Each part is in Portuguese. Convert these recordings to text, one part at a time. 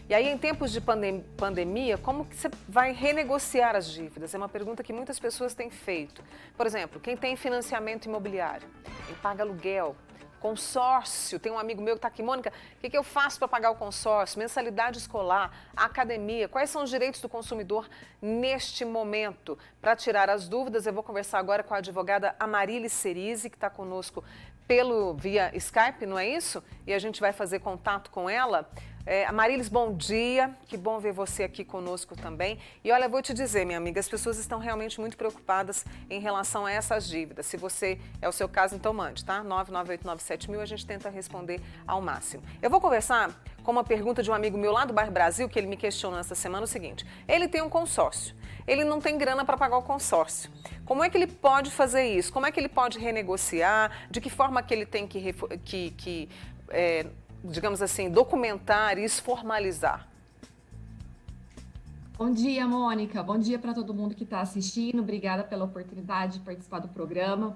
E aí, em tempos de pandemia, como que você vai renegociar as dívidas? É uma pergunta que muitas pessoas têm feito. Por exemplo, quem tem financiamento imobiliário, quem paga aluguel, consórcio, tem um amigo meu que está aqui, Mônica, o que eu faço para pagar o consórcio? Mensalidade escolar, academia, quais são os direitos do consumidor neste momento? Para tirar as dúvidas, eu vou conversar agora com a advogada Amarilis Cerise, que está conosco via Skype, não é isso? E a gente vai fazer contato com ela. Amarilis, bom dia, que bom ver você aqui conosco também. E olha, eu vou te dizer, minha amiga, as pessoas estão realmente muito preocupadas em relação a essas dívidas. Se você é o seu caso, então mande, tá? 99897.000, a gente tenta responder ao máximo. Eu vou conversar com uma pergunta de um amigo meu lá do bairro Brasil, que ele me questionou essa semana o seguinte: ele tem um consórcio, ele não tem grana para pagar o consórcio. Como é que ele pode fazer isso? Como é que ele pode renegociar? De que forma que ele tem que digamos assim, documentar e formalizar? Bom dia, Mônica. Bom dia para todo mundo que está assistindo. Obrigada pela oportunidade de participar do programa.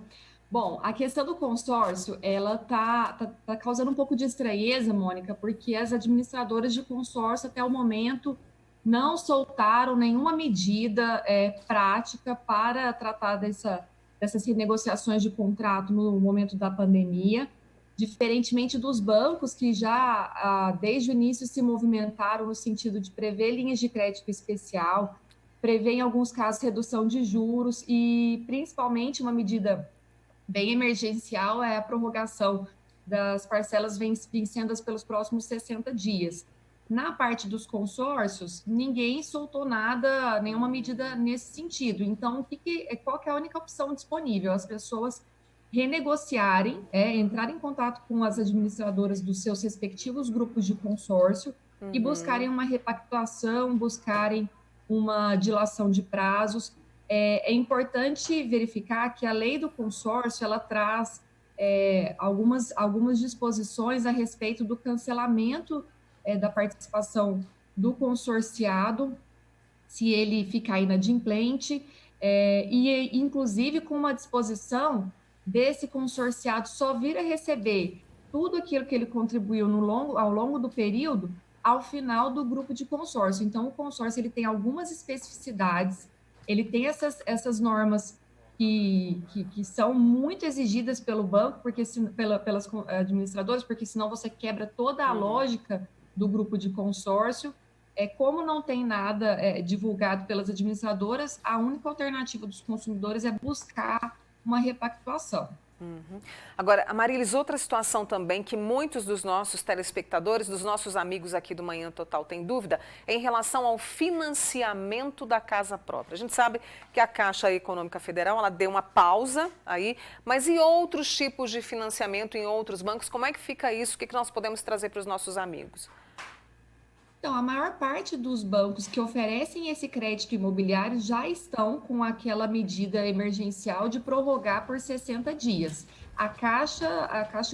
Bom, a questão do consórcio, ela tá causando um pouco de estranheza, Mônica, porque as administradoras de consórcio, até o momento, não soltaram nenhuma medida prática para tratar dessas renegociações de contrato no momento da pandemia. Diferentemente dos bancos que já, desde o início, se movimentaram no sentido de prever linhas de crédito especial, prever, em alguns casos, redução de juros e, principalmente, uma medida bem emergencial é a prorrogação das parcelas vencendas pelos próximos 60 dias. Na parte dos consórcios, ninguém soltou nada, nenhuma medida nesse sentido. Então, qual que é a única opção disponível? As pessoas renegociarem, entrar em contato com as administradoras dos seus respectivos grupos de consórcio e buscarem uma repactuação, buscarem uma dilação de prazos. É importante verificar que a lei do consórcio, ela traz algumas disposições a respeito do cancelamento da participação do consorciado, se ele ficar inadimplente, e inclusive com uma disposição desse consorciado só vir a receber tudo aquilo que ele contribuiu ao longo do período ao final do grupo de consórcio. Então, o consórcio ele tem algumas especificidades, ele tem essas normas que são muito exigidas pelo banco, pelas administradoras, porque senão você quebra toda a lógica do grupo de consórcio. Como não tem nada divulgado pelas administradoras, a única alternativa dos consumidores é buscar uma repactuação. Agora, Amarilis, outra situação também que muitos dos nossos telespectadores, dos nossos amigos aqui do Manhã Total têm dúvida, é em relação ao financiamento da casa própria. A gente sabe que a Caixa Econômica Federal, ela deu uma pausa aí, mas e outros tipos de financiamento em outros bancos? Como é que fica isso? O que nós podemos trazer para os nossos amigos? Então, a maior parte dos bancos que oferecem esse crédito imobiliário já estão com aquela medida emergencial de prorrogar por 60 dias. A Caixa,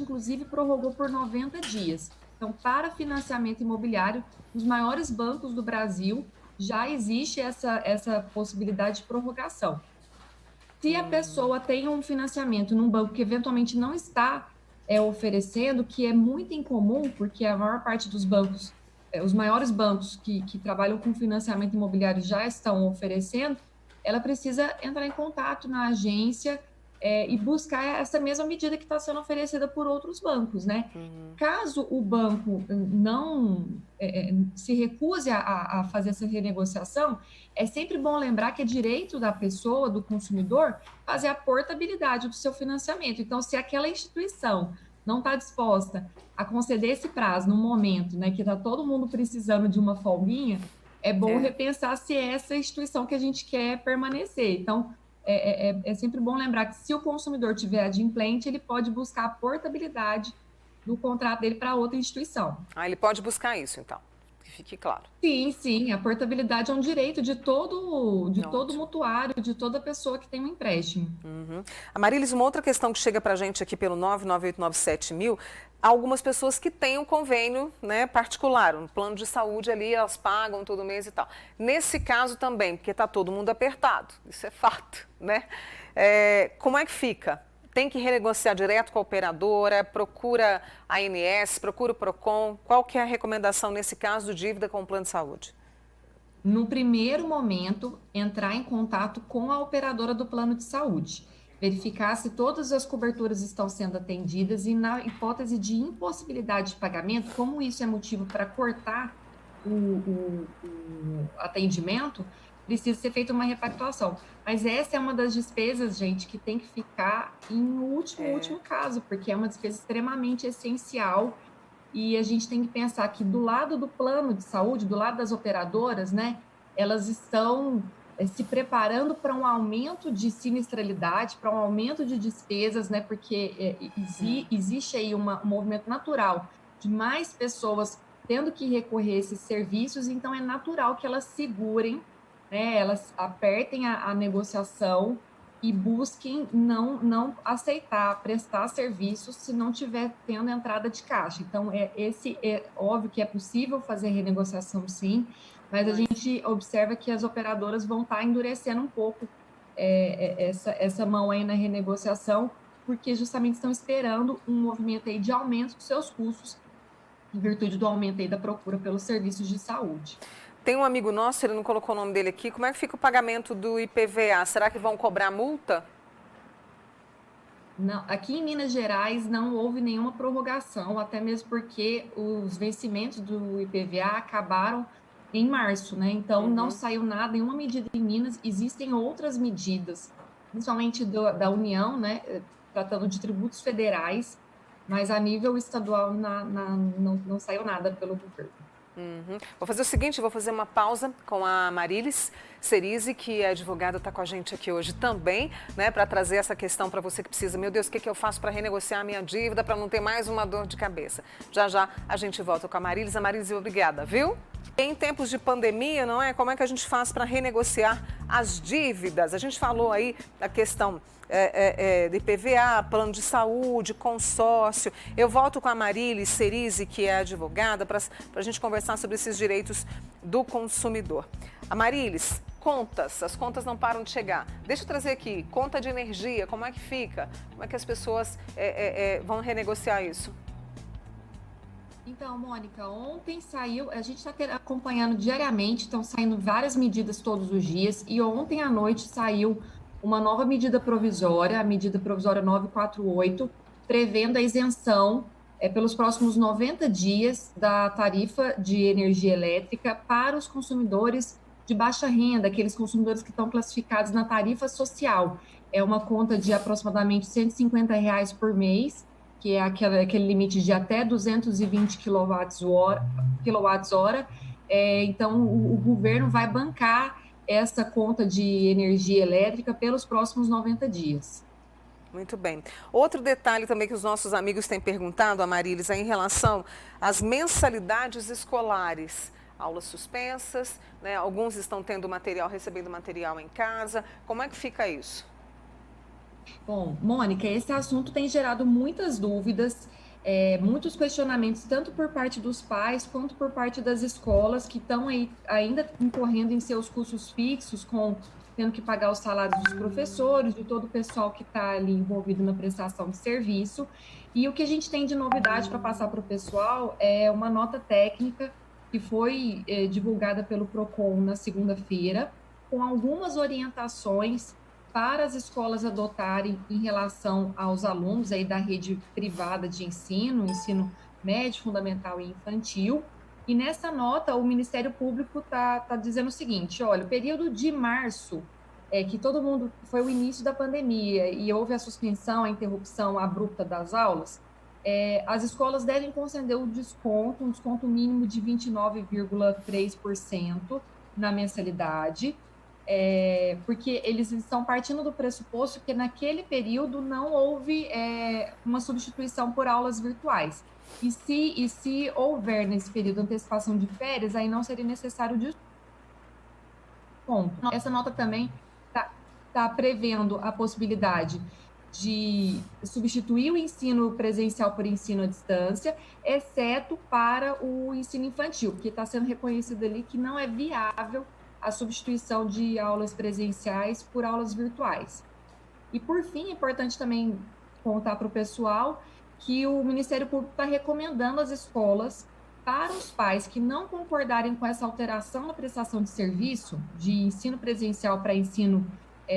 inclusive, prorrogou por 90 dias. Então, para financiamento imobiliário, os maiores bancos do Brasil já existe essa possibilidade de prorrogação. Se a pessoa tem um financiamento num banco que eventualmente não está oferecendo, que é muito incomum, porque a maior parte dos bancos, os maiores bancos que trabalham com financiamento imobiliário já estão oferecendo, ela precisa entrar em contato na agência e buscar essa mesma medida que está sendo oferecida por outros bancos, né? Caso o banco não se recuse a fazer essa renegociação, é sempre bom lembrar que é direito da pessoa, do consumidor, fazer a portabilidade do seu financiamento. Então, se aquela instituição não está disposta a conceder esse prazo no momento, né, que está todo mundo precisando de uma folguinha, é bom repensar se é essa instituição que a gente quer permanecer. Então, é sempre bom lembrar que se o consumidor tiver adimplente, ele pode buscar a portabilidade do contrato dele para outra instituição. Ele pode buscar isso, então, que fique claro. Sim, a portabilidade é um direito de todo mutuário, de toda pessoa que tem um empréstimo. Amarilis, uma outra questão que chega para a gente aqui pelo 99897.000, há algumas pessoas que têm um convênio, né, particular, um plano de saúde ali, elas pagam todo mês e tal. Nesse caso também, porque está todo mundo apertado, isso é fato, né? Como é que fica? Tem que renegociar direto com a operadora, procura a ANS, procura o PROCON. Qual que é a recomendação nesse caso de dívida com o plano de saúde? No primeiro momento, entrar em contato com a operadora do plano de saúde, verificar se todas as coberturas estão sendo atendidas e, na hipótese de impossibilidade de pagamento, como isso é motivo para cortar o atendimento, precisa ser feita uma repactuação. Mas essa é uma das despesas, gente, que tem que ficar em último caso, porque é uma despesa extremamente essencial. E a gente tem que pensar que do lado do plano de saúde, do lado das operadoras, né, elas estão se preparando para um aumento de sinistralidade, para um aumento de despesas, né, porque existe aí um movimento natural de mais pessoas tendo que recorrer a esses serviços, então é natural que elas segurem, né, elas apertem a negociação e busquem não aceitar prestar serviços se não tiver tendo entrada de caixa. Então, é óbvio que é possível fazer renegociação, sim, mas a gente observa que as operadoras vão estar endurecendo um pouco essa mão aí na renegociação, porque justamente estão esperando um movimento aí de aumento dos seus custos, em virtude do aumento aí da procura pelos serviços de saúde. Tem um amigo nosso, ele não colocou o nome dele aqui. Como é que fica o pagamento do IPVA? Será que vão cobrar multa? Não, aqui em Minas Gerais não houve nenhuma prorrogação, até mesmo porque os vencimentos do IPVA acabaram em março, né? Então não saiu nada, nenhuma medida em Minas. Existem outras medidas, principalmente da União, né? Tratando de tributos federais, mas a nível estadual não saiu nada pelo governo. Vou fazer o seguinte, vou fazer uma pausa com a Marilis Cerise, que é advogada, está com a gente aqui hoje também, né, para trazer essa questão para você que precisa. Meu Deus, o que eu faço para renegociar a minha dívida, para não ter mais uma dor de cabeça? Já já a gente volta com a Marilis. A Marilis, obrigada, viu? Em tempos de pandemia, não é? Como é que a gente faz para renegociar as dívidas? A gente falou aí da questão de IPVA, plano de saúde, consórcio. Eu volto com a Marilis Cerise, que é advogada, para a gente conversar sobre esses direitos do consumidor. A Marilis, as contas não param de chegar. Deixa eu trazer aqui, conta de energia, como é que fica? Como é que as pessoas vão renegociar isso? Então, Mônica, ontem saiu, a gente está acompanhando diariamente, estão saindo várias medidas todos os dias, e ontem à noite saiu uma nova medida provisória, a medida provisória 948, prevendo a isenção pelos próximos 90 dias da tarifa de energia elétrica para os consumidores de baixa renda, aqueles consumidores que estão classificados na tarifa social. É uma conta de aproximadamente R$ 150 por mês, que é aquele limite de até 220 kWh. Então, o governo vai bancar essa conta de energia elétrica pelos próximos 90 dias. Muito bem. Outro detalhe também que os nossos amigos têm perguntado, a Marilis, é em relação às mensalidades escolares. Aulas suspensas, né? Alguns estão tendo material, recebendo material em casa. Como é que fica isso? Bom, Mônica, esse assunto tem gerado muitas dúvidas, muitos questionamentos, tanto por parte dos pais quanto por parte das escolas, que estão aí ainda incorrendo em seus custos fixos, tendo que pagar os salários dos professores, de todo o pessoal que está ali envolvido na prestação de serviço. E o que a gente tem de novidade para passar para o pessoal é uma nota técnica que foi divulgada pelo PROCON na segunda-feira, com algumas orientações para as escolas adotarem em relação aos alunos aí da rede privada de ensino médio, fundamental e infantil. E nessa nota, o Ministério Público tá dizendo o seguinte: olha, o período de março, que todo mundo, foi o início da pandemia e houve a suspensão, a interrupção abrupta das aulas, as escolas devem conceder um desconto mínimo de 29,3% na mensalidade, porque eles estão partindo do pressuposto que naquele período não houve uma substituição por aulas virtuais. E se houver nesse período antecipação de férias, aí não seria necessário desconto. Essa nota também está prevendo a possibilidade de substituir o ensino presencial por ensino à distância, exceto para o ensino infantil, porque está sendo reconhecido ali que não é viável a substituição de aulas presenciais por aulas virtuais. E, por fim, é importante também contar para o pessoal que o Ministério Público está recomendando às escolas para os pais que não concordarem com essa alteração na prestação de serviço, de ensino presencial para ensino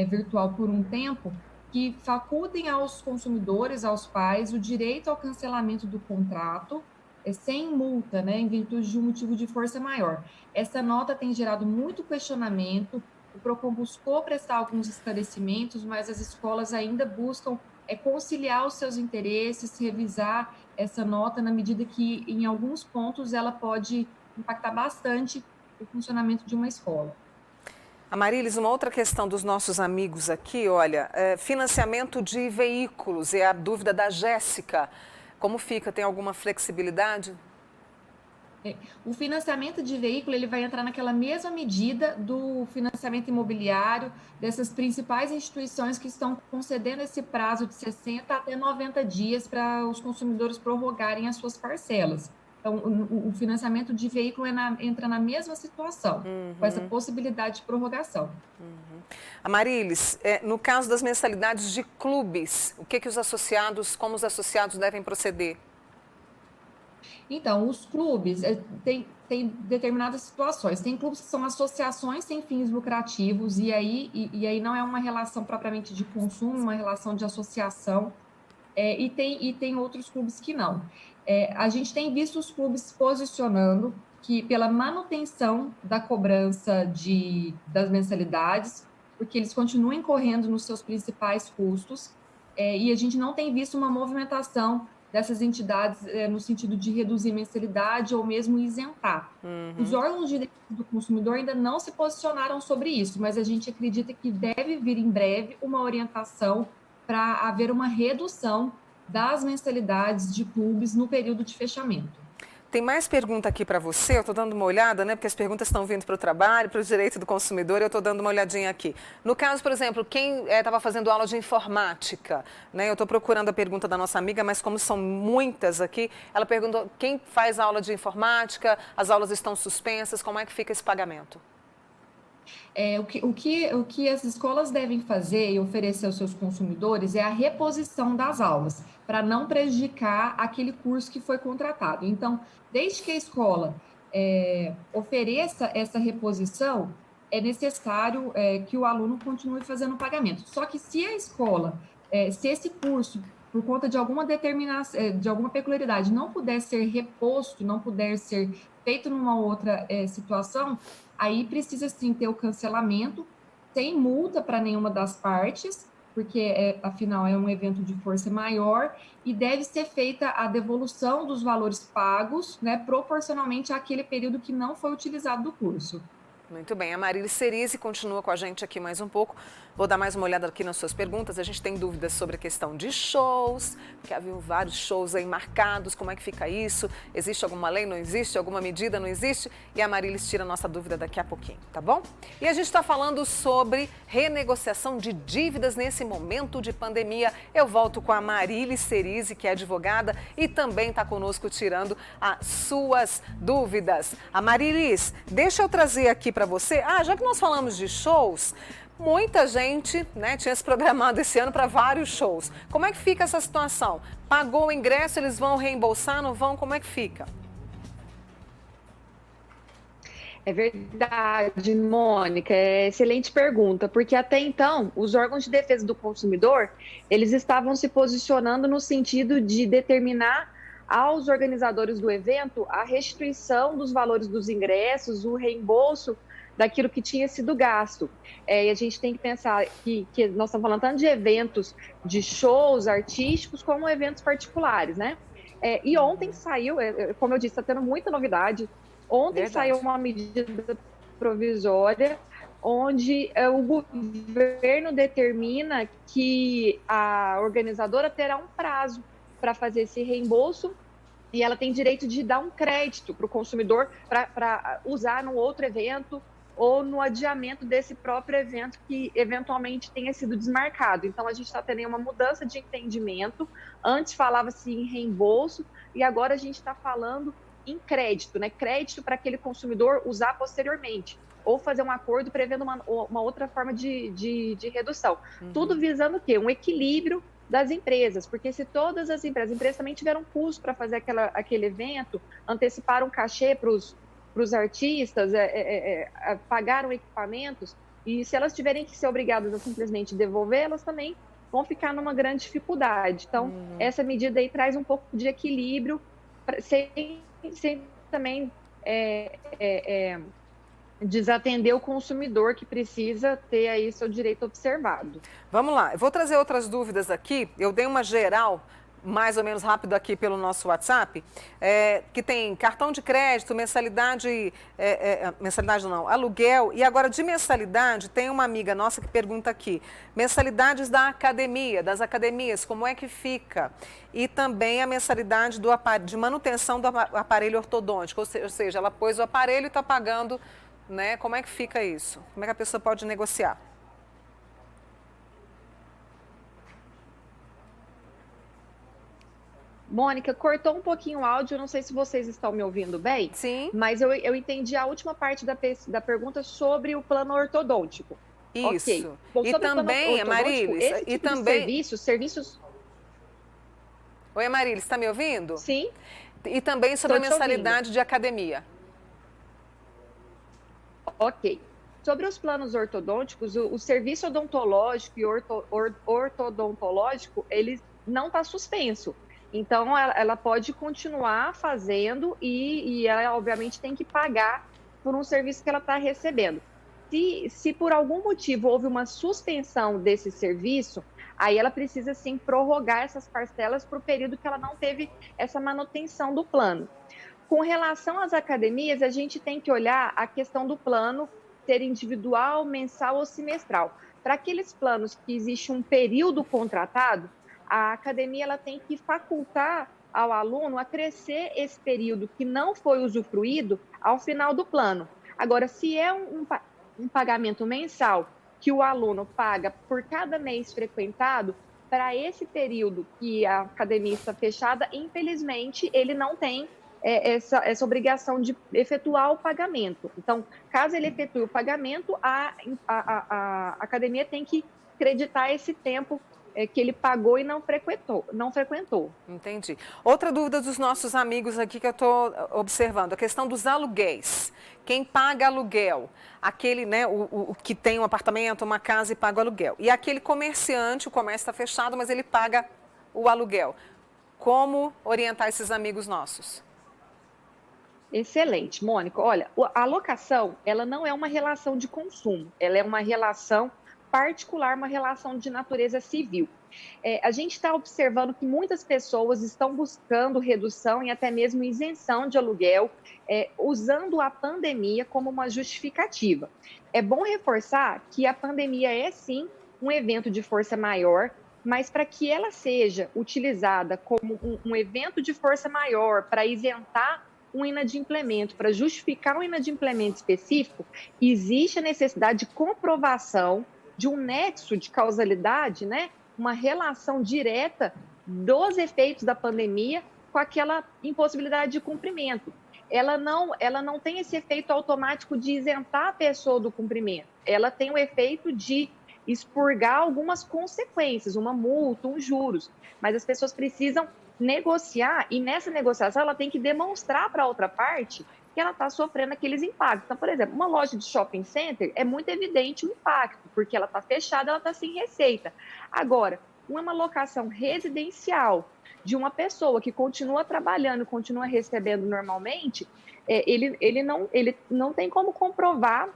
virtual por um tempo, que facultem aos consumidores, aos pais, o direito ao cancelamento do contrato, sem multa, né, em virtude de um motivo de força maior. Essa nota tem gerado muito questionamento, o PROCON buscou prestar alguns esclarecimentos, mas as escolas ainda buscam conciliar os seus interesses, revisar essa nota na medida que, em alguns pontos, ela pode impactar bastante o funcionamento de uma escola. Amarilis, uma outra questão dos nossos amigos aqui, olha, financiamento de veículos, é a dúvida da Jéssica. Como fica? Tem alguma flexibilidade? O financiamento de veículo ele vai entrar naquela mesma medida do financiamento imobiliário dessas principais instituições que estão concedendo esse prazo de 60 até 90 dias para os consumidores prorrogarem as suas parcelas. Então, o financiamento de veículo entra na mesma situação, com essa possibilidade de prorrogação. Amarilis, no caso das mensalidades de clubes, o que os associados, como os associados devem proceder? Então, os clubes têm determinadas situações. Tem clubes que são associações sem fins lucrativos, e aí não é uma relação propriamente de consumo, uma relação de associação, e tem outros clubes que não. A gente tem visto os clubes posicionando que pela manutenção da cobrança das mensalidades, porque eles continuam incorrendo nos seus principais custos, e a gente não tem visto uma movimentação dessas entidades no sentido de reduzir mensalidade ou mesmo isentar. Os órgãos de defesa do consumidor ainda não se posicionaram sobre isso, mas a gente acredita que deve vir em breve uma orientação para haver uma redução das mensalidades de clubes no período de fechamento. Tem mais pergunta aqui para você, eu estou dando uma olhada, né? Porque as perguntas estão vindo para o trabalho, para o direito do consumidor, eu estou dando uma olhadinha aqui. No caso, por exemplo, quem estava fazendo aula de informática, né? Eu estou procurando a pergunta da nossa amiga, mas como são muitas aqui, ela perguntou quem faz aula de informática, as aulas estão suspensas, como é que fica esse pagamento? O que as escolas devem fazer e oferecer aos seus consumidores é a reposição das aulas, para não prejudicar aquele curso que foi contratado. Então, desde que a escola ofereça essa reposição, é necessário que o aluno continue fazendo o pagamento. Só que se a escola, se esse curso, por conta de alguma determinação, de alguma peculiaridade, não puder ser reposto, não puder ser feito numa outra situação, aí precisa sim ter o cancelamento, sem multa para nenhuma das partes, porque afinal é um evento de força maior, e deve ser feita a devolução dos valores pagos, né, proporcionalmente àquele período que não foi utilizado do curso. Muito bem, a Marilis Cerise continua com a gente aqui mais um pouco. Vou dar mais uma olhada aqui nas suas perguntas. A gente tem dúvidas sobre a questão de shows, porque havia vários shows aí marcados, como é que fica isso? Existe alguma lei, não existe? Alguma medida, não existe? E a Marilis tira a nossa dúvida daqui a pouquinho, tá bom? E a gente está falando sobre renegociação de dívidas nesse momento de pandemia. Eu volto com a Marilis Cerise, que é advogada e também está conosco tirando as suas dúvidas. A Marilis, deixa eu trazer aqui para você. Já que nós falamos de shows, muita gente, né, tinha se programado esse ano para vários shows. Como é que fica essa situação? Pagou o ingresso, eles vão reembolsar, não vão? Como é que fica? É verdade, Mônica, excelente pergunta, porque até então os órgãos de defesa do consumidor, eles estavam se posicionando no sentido de determinar aos organizadores do evento a restituição dos valores dos ingressos, o reembolso daquilo que tinha sido gasto. E a gente tem que pensar que nós estamos falando tanto de eventos, de shows artísticos, como eventos particulares, né? E ontem saiu, como eu disse, está tendo muita novidade. Ontem saiu uma medida provisória onde o governo determina que a organizadora terá um prazo para fazer esse reembolso e ela tem direito de dar um crédito para o consumidor para usar no outro evento ou no adiamento desse próprio evento que eventualmente tenha sido desmarcado. Então, a gente está tendo uma mudança de entendimento. Antes falava-se em reembolso e agora a gente está falando em crédito, né? Crédito para aquele consumidor usar posteriormente ou fazer um acordo prevendo uma outra forma de redução. Tudo visando o quê? Um equilíbrio das empresas, porque se todas as empresas também tiveram custo para fazer aquele evento, anteciparam cachê para os artistas, pagaram equipamentos, e se elas tiverem que ser obrigadas a simplesmente devolver, elas também vão ficar numa grande dificuldade. Então, essa medida aí traz um pouco de equilíbrio, sem também desatender o consumidor que precisa ter aí seu direito observado. Vamos lá, eu vou trazer outras dúvidas aqui. Eu dei uma geral, mais ou menos rápido aqui pelo nosso WhatsApp, que tem cartão de crédito, mensalidade, mensalidade não, aluguel, e agora de mensalidade tem uma amiga nossa que pergunta aqui, mensalidades da academia, das academias, como é que fica? E também a mensalidade de manutenção do aparelho ortodôntico, ou seja, ela pôs o aparelho e está pagando, né? Como é que fica isso? Como é que a pessoa pode negociar? Mônica, cortou um pouquinho o áudio, não sei se vocês estão me ouvindo bem. Sim. Mas eu entendi a última parte da pergunta sobre o plano ortodôntico. Isso. Okay. Bom, e também, Amarilis, esse tipo e também... de serviços... Oi, Amarilis, está me ouvindo? Sim. E também sobre a mensalidade de academia. Ok. Sobre os planos ortodônticos, o serviço odontológico e ortodontológico, ele não está suspenso. Então, ela pode continuar fazendo e ela, obviamente, tem que pagar por um serviço que ela está recebendo. Se por algum motivo houve uma suspensão desse serviço, aí ela precisa, sim, prorrogar essas parcelas para o período que ela não teve essa manutenção do plano. Com relação às academias, a gente tem que olhar a questão do plano ser individual, mensal ou semestral. Para aqueles planos que existe um período contratado, a academia ela tem que facultar ao aluno a crescer esse período que não foi usufruído ao final do plano. Agora, se é um pagamento mensal que o aluno paga por cada mês frequentado, para esse período que a academia está fechada, infelizmente, ele não tem essa obrigação de efetuar o pagamento. Então, caso ele efetue o pagamento, a academia tem que creditar esse tempo que ele pagou e não frequentou. Entendi. Outra dúvida dos nossos amigos aqui que eu estou observando, a questão dos aluguéis. Quem paga aluguel, aquele, né, o que tem um apartamento, uma casa e paga o aluguel. E aquele comerciante, o comércio está fechado, mas ele paga o aluguel. Como orientar esses amigos nossos? Excelente, Mônica. Olha, a locação, ela não é uma relação de consumo, ela é uma relação particular, uma relação de natureza civil. A gente está observando que muitas pessoas estão buscando redução e até mesmo isenção de aluguel, usando a pandemia como uma justificativa. É bom reforçar que a pandemia é, sim, um evento de força maior, mas para que ela seja utilizada como um evento de força maior para isentar um inadimplemento, para justificar um inadimplemento específico, existe a necessidade de comprovação de um nexo de causalidade, né? Uma relação direta dos efeitos da pandemia com aquela impossibilidade de cumprimento. Ela não tem esse efeito automático de isentar a pessoa do cumprimento. Ela tem o efeito de expurgar algumas consequências, uma multa, uns juros. Mas as pessoas precisam negociar e nessa negociação ela tem que demonstrar para a outra parte que ela está sofrendo aqueles impactos. Então, por exemplo, uma loja de shopping center é muito evidente o impacto, porque ela está fechada, ela está sem receita. Agora, uma locação residencial de uma pessoa que continua trabalhando, continua recebendo normalmente, ele não tem como comprovar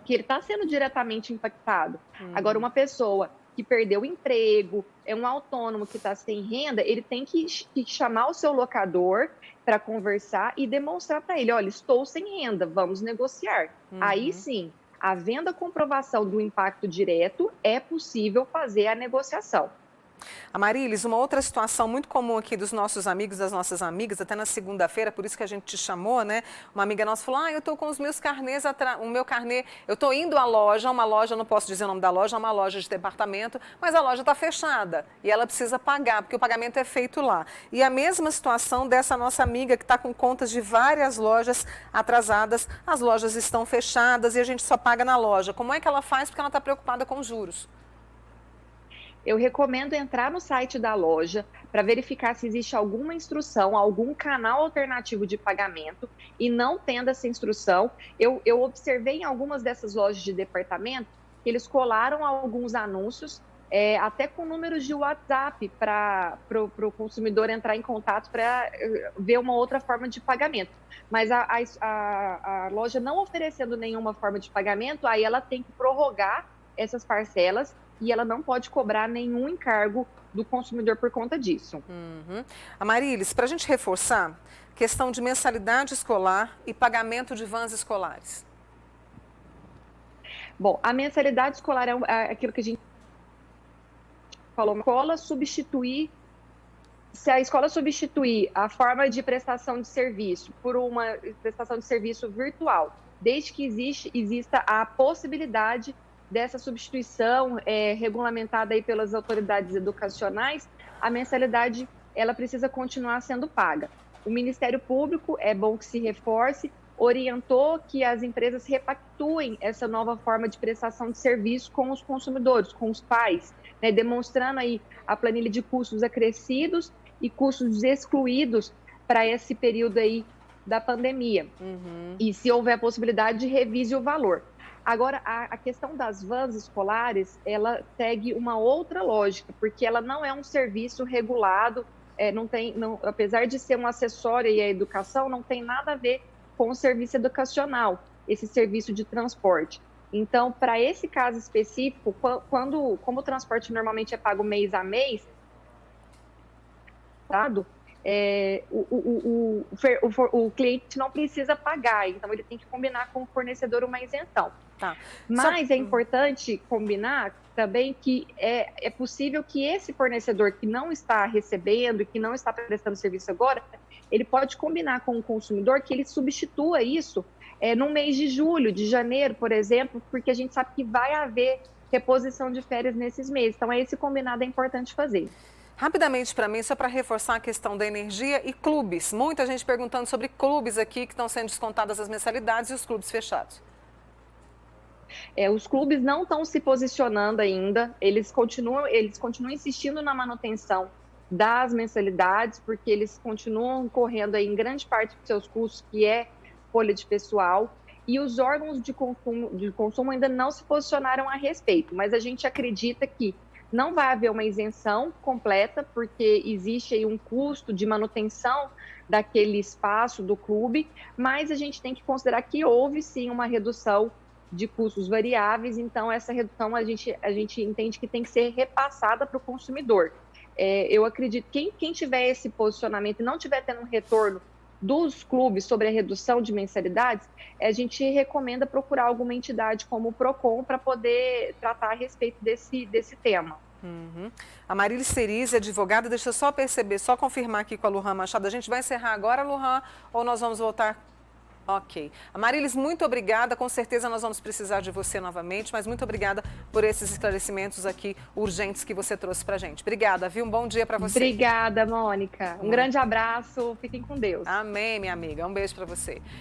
que ele está sendo diretamente impactado. Agora, uma pessoa que perdeu o emprego, é um autônomo que está sem renda, ele tem que chamar o seu locador para conversar e demonstrar para ele, olha, estou sem renda, vamos negociar. Aí sim, havendo a comprovação do impacto direto, é possível fazer a negociação. Amarilis, uma outra situação muito comum aqui dos nossos amigos, das nossas amigas, até na segunda-feira, por isso que a gente te chamou, né? Uma amiga nossa falou, eu estou com os meus carnês, o meu carnê, eu estou indo à loja, uma loja, não posso dizer o nome da loja, é uma loja de departamento, mas a loja está fechada e ela precisa pagar, porque o pagamento é feito lá. E a mesma situação dessa nossa amiga que está com contas de várias lojas atrasadas, as lojas estão fechadas e a gente só paga na loja. Como é que ela faz? Porque ela está preocupada com os juros. eu recomendo entrar no site da loja para verificar se existe alguma instrução, algum canal alternativo de pagamento, e não tendo essa instrução, eu observei em algumas dessas lojas de departamento que eles colaram alguns anúncios, até com números de WhatsApp para o consumidor entrar em contato para ver uma outra forma de pagamento. Mas a loja não oferecendo nenhuma forma de pagamento, aí ela tem que prorrogar essas parcelas e ela não pode cobrar nenhum encargo do consumidor por conta disso. Uhum. Amarilis, para a gente reforçar, questão de mensalidade escolar e pagamento de vans escolares. Bom, a mensalidade escolar é aquilo que a gente falou, se a escola substituir a forma de prestação de serviço por uma prestação de serviço virtual, desde que exista a possibilidade dessa substituição regulamentada aí pelas autoridades educacionais, a mensalidade ela precisa continuar sendo paga. O Ministério Público, é bom que se reforce, orientou que as empresas repactuem essa nova forma de prestação de serviço com os consumidores, com os pais, né, demonstrando aí a planilha de custos acrescidos e custos excluídos para esse período aí da pandemia. Uhum. E se houver a possibilidade, de revise o valor. Agora, a questão das vans escolares, ela segue uma outra lógica, porque ela não é um serviço regulado, apesar de ser um acessório e a educação, não tem nada a ver com o serviço educacional, esse serviço de transporte. Então, para esse caso específico, como o transporte normalmente é pago mês a mês, o cliente não precisa pagar, então ele tem que combinar com o fornecedor uma isenção. Tá. Mas é importante combinar também que é possível que esse fornecedor que não está recebendo e que não está prestando serviço agora, ele pode combinar com o consumidor que ele substitua isso no mês de julho, de janeiro, por exemplo, porque a gente sabe que vai haver reposição de férias nesses meses. Então, esse combinado é importante fazer. Rapidamente para mim, só para reforçar a questão da energia e clubes. Muita gente perguntando sobre clubes aqui que estão sendo descontadas as mensalidades e os clubes fechados. Os clubes não estão se posicionando ainda, eles continuam insistindo na manutenção das mensalidades, porque eles continuam correndo aí em grande parte dos seus custos, que é folha de pessoal, e os órgãos de consumo ainda não se posicionaram a respeito, mas a gente acredita que não vai haver uma isenção completa, porque existe aí um custo de manutenção daquele espaço do clube, mas a gente tem que considerar que houve sim uma redução de custos variáveis, então essa redução a gente entende que tem que ser repassada para o consumidor. Eu acredito que quem tiver esse posicionamento e não tiver tendo um retorno dos clubes sobre a redução de mensalidades, a gente recomenda procurar alguma entidade como o PROCON para poder tratar a respeito desse tema. Uhum. A Marilis Cerise, advogada, deixa eu só confirmar aqui com a Luhan Machado. A gente vai encerrar agora, Luhan, ou nós vamos voltar? Ok. A Marilis, muito obrigada. Com certeza nós vamos precisar de você novamente, mas muito obrigada por esses esclarecimentos aqui urgentes que você trouxe para a gente. Obrigada, viu? Um bom dia para você. Obrigada, Mônica. Um grande abraço. Fiquem com Deus. Amém, minha amiga. Um beijo para você.